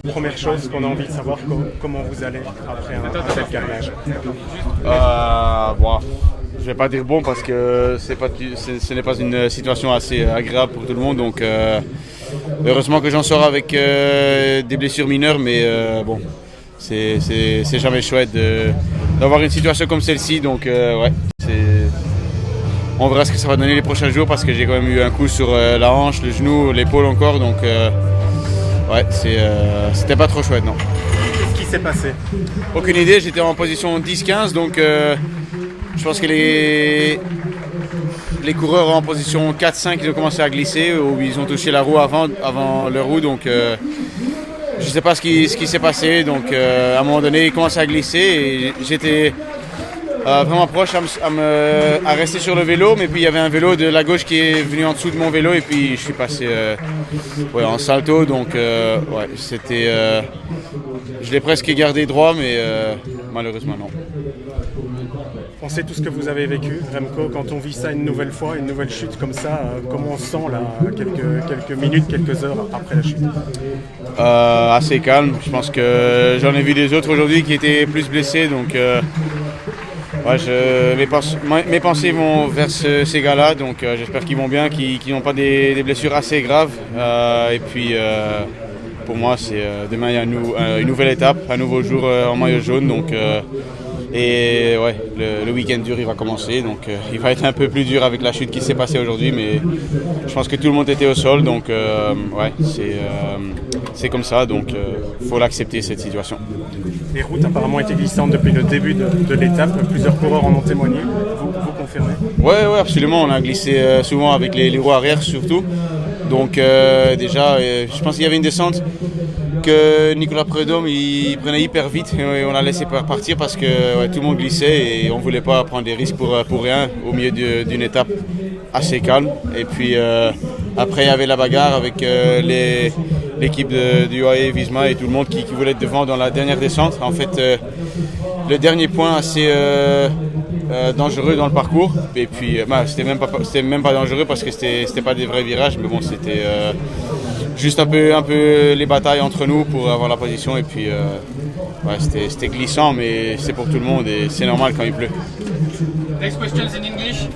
Première chose qu'on a envie de savoir, comment vous allez après un tel carnage. Bon, je vais pas dire bon parce que ce n'est pas une situation assez agréable pour tout le monde. Donc heureusement que j'en sors avec des blessures mineures, mais bon, c'est jamais chouette d'avoir une situation comme celle-ci. Donc ouais, on verra ce que ça va donner les prochains jours parce que j'ai quand même eu un coup sur la hanche, le genou, l'épaule encore. Donc ouais, c'était pas trop chouette, non. Qu'est-ce qui s'est passé? Aucune idée, j'étais en position 10-15, donc je pense que les coureurs en position 4-5 ils ont commencé à glisser, ou ils ont touché la roue avant leur roue, donc je ne sais pas ce qui s'est passé. Donc à un moment donné, ils commençaient à glisser et j'étais vraiment proche à rester sur le vélo, mais puis il y avait un vélo de la gauche qui est venu en dessous de mon vélo et puis je suis passé en salto, donc ouais, c'était je l'ai presque gardé droit, mais malheureusement non. On sait tout ce que vous avez vécu, Remco, quand on vit ça une nouvelle fois, une nouvelle chute comme ça, comment on se sent là, quelques minutes, quelques heures après la chute? Assez calme, je pense que j'en ai vu des autres aujourd'hui qui étaient plus blessés, donc ouais, mes pensées vont vers ces gars-là, donc j'espère qu'ils vont bien, qu'ils n'ont pas des blessures assez graves. Et puis pour moi, c'est demain il y a une nouvelle étape, un nouveau jour en maillot jaune. Donc, et ouais, le week-end dur il va commencer, donc il va être un peu plus dur avec la chute qui s'est passée aujourd'hui, mais je pense que tout le monde était au sol, donc ouais, c'est comme ça, donc faut l'accepter cette situation. Les routes apparemment étaient glissantes depuis le début de l'étape, plusieurs coureurs en ont témoigné, vous confirmez? Ouais, absolument, on a glissé souvent avec les roues arrière surtout, donc déjà je pense qu'il y avait une descente que Nicolas Prudhomme il prenait hyper vite et on l'a laissé partir parce que ouais, tout le monde glissait et on ne voulait pas prendre des risques pour rien au milieu d'une étape assez calme. Et puis après il y avait la bagarre avec l'équipe du UAE Visma et tout le monde qui voulait être devant dans la dernière descente. En fait le dernier point assez dangereux dans le parcours, et puis c'était même pas dangereux parce que c'était pas des vrais virages, mais bon, c'était juste un peu les batailles entre nous pour avoir la position, et puis ouais, c'était glissant, mais c'est pour tout le monde et c'est normal quand il pleut. Next questions in English.